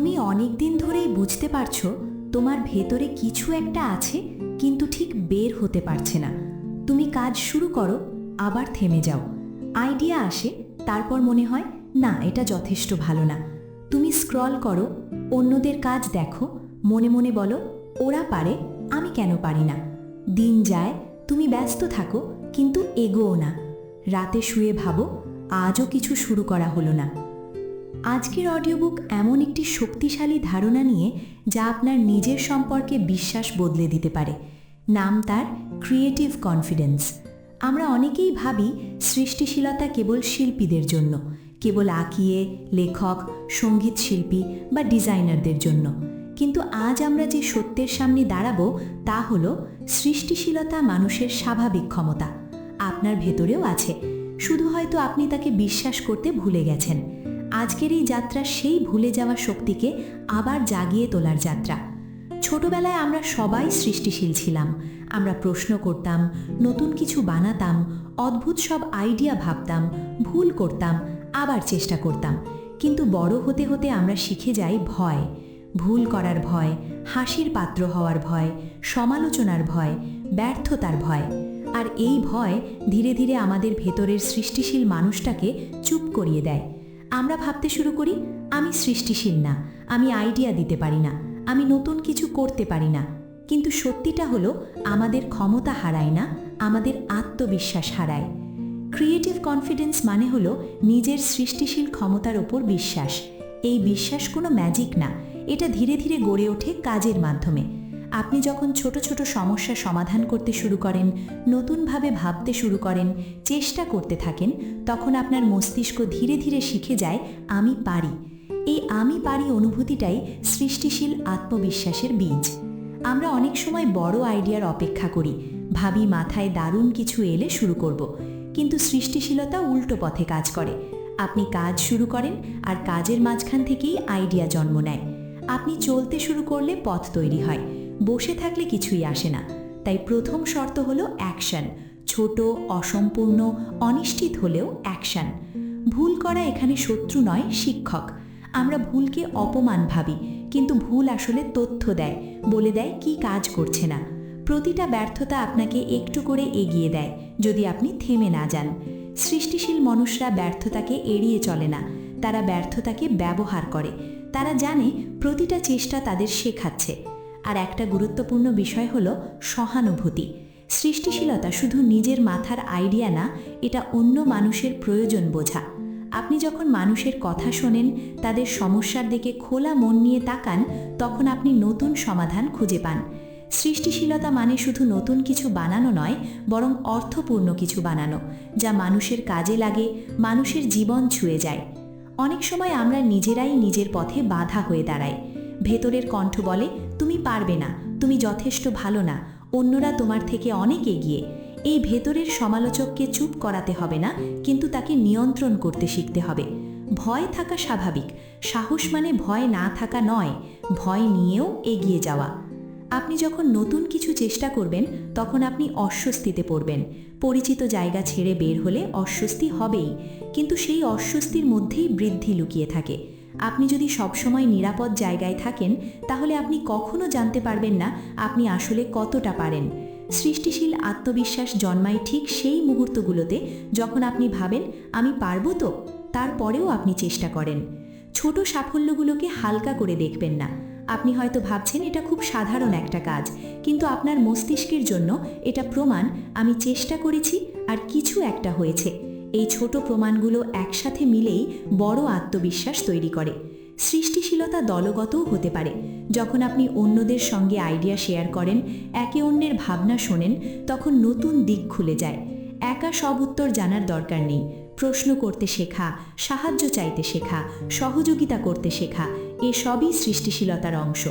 তুমি অনেক দিন ধরেই বুঝতে পারছো তোমার ভেতরে কিছু একটা আছে, কিন্তু ঠিক বের হতে পারছে না। তুমি কাজ শুরু করো, আবার থেমে যাও। আইডিয়া আসে, তারপর মনে হয় না, এটা যথেষ্ট ভালো না। তুমি স্ক্রল করো, অন্যদের কাজ দেখো, মনে মনে বলো ওরা পারে, আমি কেন পারি না। দিন যায়, তুমি ব্যস্ত থাকো, কিন্তু এগোও না। রাতে শুয়ে ভাবো আজও কিছু শুরু করা হলো না। আজকের অডিও বুক এমন একটি শক্তিশালী ধারণা নিয়ে, যা আপনার নিজের সম্পর্কে বিশ্বাস বদলে দিতে পারে। নাম তার ক্রিয়েটিভ কনফিডেন্স। আমরা অনেকেই ভাবি সৃষ্টিশীলতা কেবল শিল্পীদের জন্য, কেবল আঁকিয়ে লেখক, সঙ্গীত শিল্পী বা ডিজাইনারদের জন্য। কিন্তু আজ আমরা যে সত্যের সামনে দাঁড়াবো তা হলো সৃষ্টিশীলতা মানুষের স্বাভাবিক ক্ষমতা। আপনার ভেতরেও আছে, শুধু হয়তো আপনি তাকে বিশ্বাস করতে ভুলে গেছেন। আজকের এই যাত্রা সেই ভুলে যাওয়া শক্তিকে আবার জাগিয়ে তোলার যাত্রা। ছোটবেলায় আমরা সবাই সৃষ্টিশীল ছিলাম। আমরা প্রশ্ন করতাম, নতুন কিছু বানাতাম, অদ্ভুত সব আইডিয়া ভাবতাম, ভুল করতাম, আবার চেষ্টা করতাম। কিন্তু বড় হতে হতে আমরা শিখে যাই ভয়, ভুল করার ভয়, হাসির পাত্র হওয়ার ভয়, সমালোচনার ভয়, ব্যর্থতার ভয়। আর এই ভয় ধীরে ধীরে আমাদের ভেতরের সৃষ্টিশীল মানুষটাকে চুপ করিয়ে দেয়। আমরা ভাবতে শুরু করি, আমি সৃষ্টিশীল না, আমি আইডিয়া দিতে পারি না, আমি নতুন কিছু করতে পারি না। কিন্তু সত্যিটা হলো আমাদের ক্ষমতা হারায় না, আমাদের আত্মবিশ্বাস হারায়। ক্রিয়েটিভ কনফিডেন্স মানে হলো নিজের সৃষ্টিশীল ক্ষমতার ওপর বিশ্বাস। এই বিশ্বাস কোনো ম্যাজিক না, এটা ধীরে ধীরে গড়ে ওঠে কাজের মাধ্যমে। আপনি যখন ছোট ছোট সমস্যা সমাধান করতে শুরু করেন, নতুনভাবে ভাবতে শুরু করেন, চেষ্টা করতে থাকেন, তখন আপনার মস্তিষ্ক ধীরে ধীরে শিখে যায় আমি পারি। এই আমি পারি অনুভূতিটাই সৃষ্টিশীল আত্মবিশ্বাসের বীজ। আমরা অনেক সময় বড় আইডিয়ার অপেক্ষা করি, ভাবি মাথায় দারুণ কিছু এলে শুরু করব। কিন্তু সৃষ্টিশীলতা উল্টো পথে কাজ করে। আপনি কাজ শুরু করেন, আর কাজের মাঝখান থেকেই আইডিয়া জন্ম নেয়। আপনি চলতে শুরু করলে পথ তৈরি হয়, বসে থাকলে কিছুই আসে না। তাই প্রথম শর্ত হলো অ্যাকশন। ছোট, অসম্পূর্ণ, অনিশ্চিত হলেও অ্যাকশন। ভুল করা এখানে শত্রু নয়, শিক্ষক। আমরা ভুলকে অপমান ভাবি, কিন্তু ভুল আসলে তথ্য দেয়, বলে দেয় কি কাজ করছে না। প্রতিটা ব্যর্থতা আপনাকে একটু করে এগিয়ে দেয়, যদি আপনি থেমে না যান। সৃষ্টিশীল মানুষরা ব্যর্থতাকে এড়িয়ে চলে না, তারা ব্যর্থতাকে ব্যবহার করে। তারা জানে প্রতিটা চেষ্টা তাদের শেখাচ্ছে। আর একটা গুরুত্বপূর্ণ বিষয় হলো সহানুভূতি। সৃষ্টিশীলতা শুধু নিজের মাথার আইডিয়া না, এটা অন্য মানুষের প্রয়োজন বোঝা। আপনি যখন মানুষের কথা শোনেন, তাদের সমস্যার দিকে খোলা মন নিয়ে তাকান, তখন আপনি নতুন সমাধান খুঁজে পান। সৃষ্টিশীলতা মানে শুধু নতুন কিছু বানানো নয়, বরং অর্থপূর্ণ কিছু বানানো, যা মানুষের কাজে লাগে, মানুষের জীবন ছুঁয়ে যায়। অনেক সময় আমরা নিজেরাই নিজের পথে বাধা হয়ে দাঁড়াই। ভেতরের কণ্ঠ বলে তুমি পারবে না, তুমি যথেষ্ট ভালো না, অন্যরা তোমার থেকে অনেক এগিয়ে। এই ভেতরের সমালোচককে চুপ করাতে হবে না, কিন্তু তাকে নিয়ন্ত্রণ করতে শিখতে হবে। ভয় থাকা স্বাভাবিক, সাহস মানে ভয় না থাকা নয়, ভয় নিয়েও এগিয়ে যাওয়া। আপনি যখন নতুন কিছু চেষ্টা করবেন, তখন আপনি অস্বস্তিতে পড়বেন। পরিচিত জায়গা ছেড়ে বের হলে অস্বস্তি হবেই, কিন্তু সেই অস্বস্তির মধ্যেই বৃদ্ধি লুকিয়ে থাকে। আপনি যদি সবসময় নিরাপদ জায়গায় থাকেন, তাহলে আপনি কখনো জানতে পারবেন না আপনি আসলে কতটা পারেন। সৃষ্টিশীল আত্মবিশ্বাস জন্মায় ঠিক সেই মুহূর্তগুলোতে, যখন আপনি ভাবেন আমি পারবো তো, তারপরেও আপনি চেষ্টা করেন। ছোট সাফল্যগুলোকে হালকা করে দেখবেন না। আপনি হয়তো ভাবছেন এটা খুব সাধারণ একটা কাজ, কিন্তু আপনার মস্তিষ্কের জন্য এটা প্রমাণ আমি চেষ্টা করেছি আর কিছু একটা হয়েছে। এই ছোট প্রমাণগুলো একসাথে মিলেই বড় আত্মবিশ্বাস তৈরি করে। সৃষ্টিশীলতা দলগতও হতে পারে। যখন আপনি অন্যদের সঙ্গে আইডিয়া শেয়ার করেন, একে অন্যের ভাবনা শোনেন, তখন নতুন দিক খুলে যায়। একা সব উত্তর জানার দরকার নেই। প্রশ্ন করতে শেখা, সাহায্য চাইতে শেখা, সহযোগিতা করতে শেখা, এসবই সৃষ্টিশীলতার অংশ।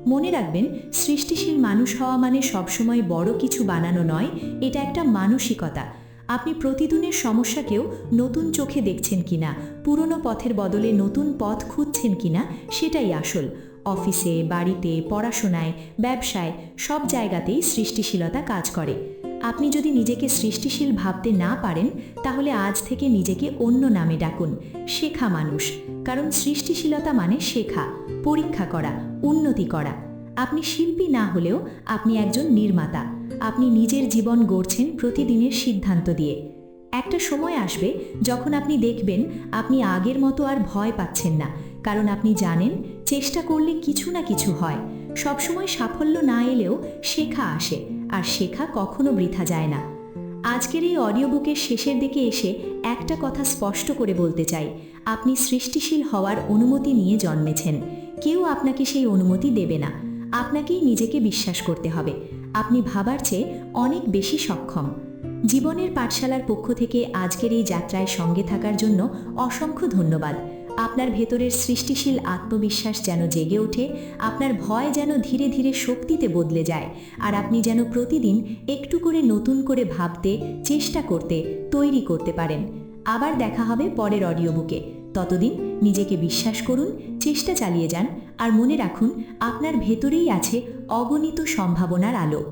মনে রাখবেন, সৃষ্টিশীল মানুষ হওয়া মানে সবসময় বড় কিছু বানানো নয়, এটা একটা মানসিকতা। আপনি প্রতিদিনের সমস্যাকেও নতুন চোখে দেখছেন কিনা, পুরনো পথের বদলে নতুন পথ খুঁজছেন কিনা, সেটাই আসল। অফিসে, বাড়িতে, পড়াশোনায়, ব্যবসায়, সব জায়গাতেই সৃষ্টিশীলতা কাজ করে। আপনি যদি নিজেকে সৃষ্টিশীল ভাবতে না পারেন, তাহলে আজ থেকে নিজেকে অন্য নামে ডাকুন, শেখা মানুষ। কারণ সৃষ্টিশীলতা মানে শেখা, পরীক্ষা করা, উন্নতি করা। আপনি শিল্পী না হলেও আপনি একজন নির্মাতা। আপনি নিজের জীবন গড়ছেন প্রতিদিনের সিদ্ধান্ত দিয়ে। একটা সময় আসবে যখন আপনি দেখবেন আপনি আগের মতো আর ভয় পাচ্ছেন না, কারণ আপনি জানেন চেষ্টা করলে কিছু না কিছু হয়। সবসময় সাফল্য না এলেও শেখা আসে, আর শেখা কখনো বৃথা যায় না। আজকের এই অডিও বুকের শেষের দিকে এসে একটা কথা স্পষ্ট করে বলতে চাই, আপনি সৃষ্টিশীল হওয়ার অনুমতি নিয়ে জন্মেছেন। কেউ আপনাকে সেই অনুমতি দেবে না। আপনাকেই নিজেকে বিশ্বাস করতে হবে। আপনি ভাবার চেয়ে অনেক বেশি সক্ষম। জীবনের পাঠশালার পক্ষ থেকে আজকের এই যাত্রায় সঙ্গে থাকার জন্য অসংখ্য ধন্যবাদ। আপনার ভেতরের সৃষ্টিশীল আত্মবিশ্বাস যেন জেগে ওঠে, আপনার ভয় যেন ধীরে ধীরে শক্তিতে বদলে যায়, আর আপনি যেন প্রতিদিন একটু করে নতুন করে ভাবতে, চেষ্টা করতে, তৈরি করতে পারেন। আবার দেখা হবে পরের অডিও বুকে। ততদিন নিজেকে বিশ্বাস করুন, চেষ্টা চালিয়ে যান, আর মনে রাখুন আপনার ভেতরেই আছে অগণিত সম্ভাবনার আলো।